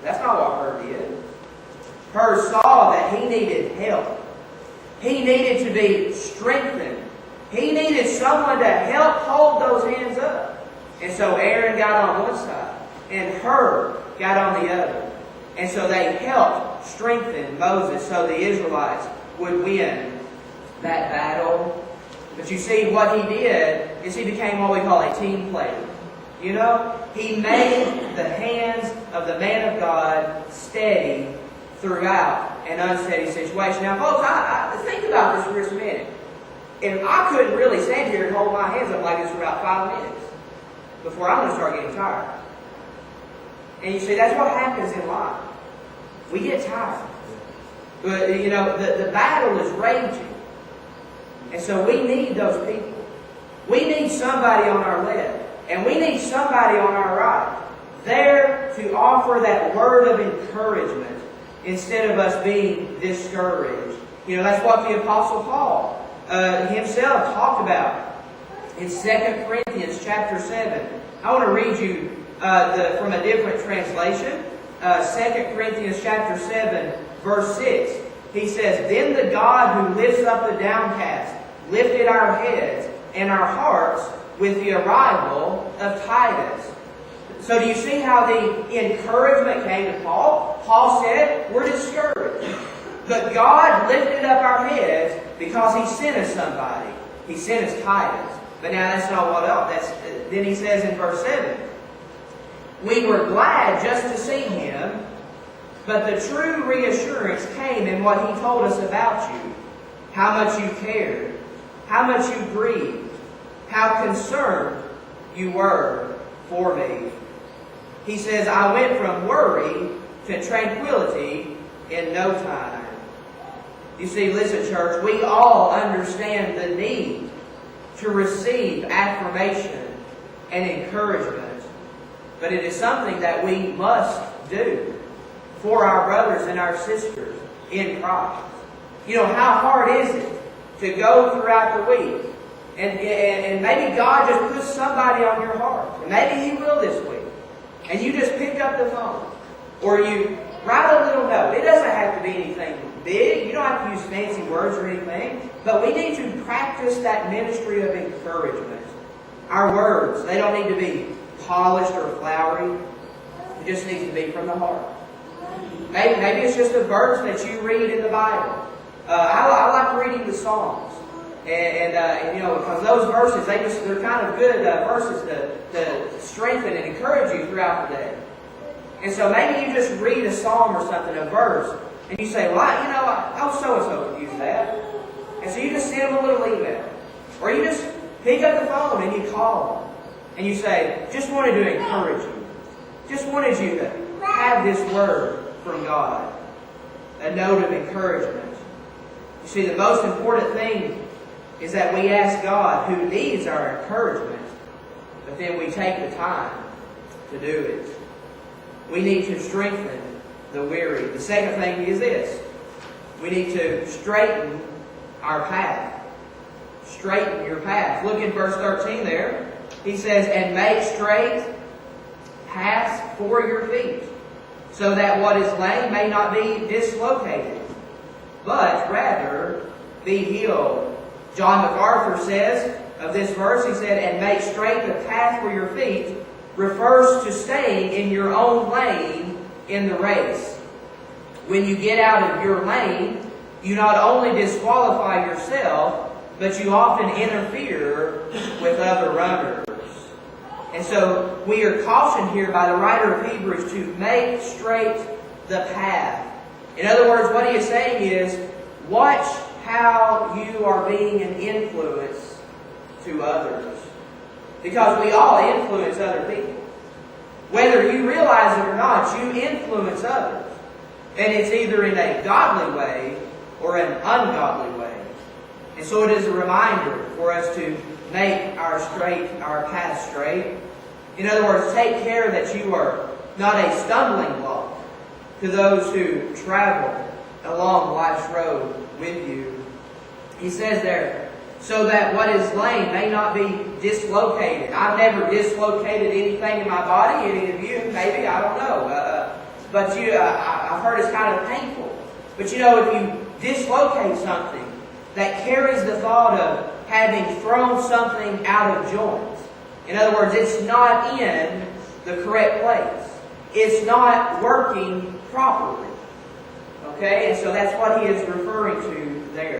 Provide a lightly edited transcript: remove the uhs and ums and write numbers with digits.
That's not what Hur did. Hur saw that he needed help. He needed to be strengthened. He needed someone to help hold those hands up. And so Aaron got on one side, and Hur got on the other. And so they helped strengthen Moses so the Israelites would win that battle. But you see, what he did is he became what we call a team player. You know, he made the hands of the man of God steady throughout an unsteady situation. Now, folks, I think about this for just a minute. And I couldn't really stand here and hold my hands up like this for about 5 minutes before I'm going to start getting tired. And you see, that's what happens in life. We get tired. But, you know, the battle is raging. And so we need those people. We need somebody on our left. And we need somebody on our right. There to offer that word of encouragement instead of us being discouraged. You know, that's what the Apostle Paul himself talked about in 2 Corinthians chapter 7. I want to read you from a different translation. 2 Corinthians chapter 7, verse 6. He says, "Then the God who lifts up the downcast lifted our heads and our hearts with the arrival of Titus." So do you see how the encouragement came to Paul? Paul said, we're discouraged. But God lifted up our heads because He sent us somebody. He sent us Titus. But now that's not what else. Then he says in verse 7, "We were glad just to see him, but the true reassurance came in what he told us about you, how much you cared, how much you grieved, how concerned you were for me." He says, "I went from worry to tranquility in no time." You see, listen, church, we all understand the need to receive affirmation and encouragement. But it is something that we must do for our brothers and our sisters in Christ. You know, how hard is it to go throughout the week and maybe God just puts somebody on your heart. And maybe He will this week. And you just pick up the phone. Or you write a little note. It doesn't have to be anything big. You don't have to use fancy words or anything. But we need to practice that ministry of encouragement. Our words, they don't need to be polished or flowery. It just needs to be from the heart. Maybe it's just a verse that you read in the Bible. I like reading the Psalms. And you know, because those verses, they're kind of good verses to strengthen and encourage you throughout the day. And so maybe you just read a psalm or something, a verse, and you say, well, you know, so-and-so could use that. And so you just send them a little email. Or you just pick up the phone and you call them. And you say, just wanted to encourage you. Just wanted you to have this word from God. A note of encouragement. You see, the most important thing is that we ask God, who needs our encouragement, but then we take the time to do it. We need to strengthen the weary. The second thing is this. We need to straighten our path. Straighten your path. Look in verse 13 there. He says, "And make straight paths for your feet, so that what is lame may not be dislocated, but rather be healed." John MacArthur says of this verse, he said, "And make straight the path for your feet," refers to staying in your own lane in the race. When you get out of your lane, you not only disqualify yourself, but you often interfere with other runners. And so we are cautioned here by the writer of Hebrews to make straight the path. In other words, what he is saying is, watch how you are being an influence to others. Because we all influence other people. Whether you realize it or not, you influence others. And it's either in a godly way or an ungodly way. And so it is a reminder for us to make our path straight. In other words, take care that you are not a stumbling block to those who travel along life's road with you. He says there, so that what is lame may not be dislocated. I've never dislocated anything in my body. Any of you? Maybe. I don't know. but I've heard it's kind of painful. But you know, if you dislocate something, that carries the thought of having thrown something out of joint. In other words, it's not in the correct place. It's not working properly. Okay? And so that's what he is referring to there.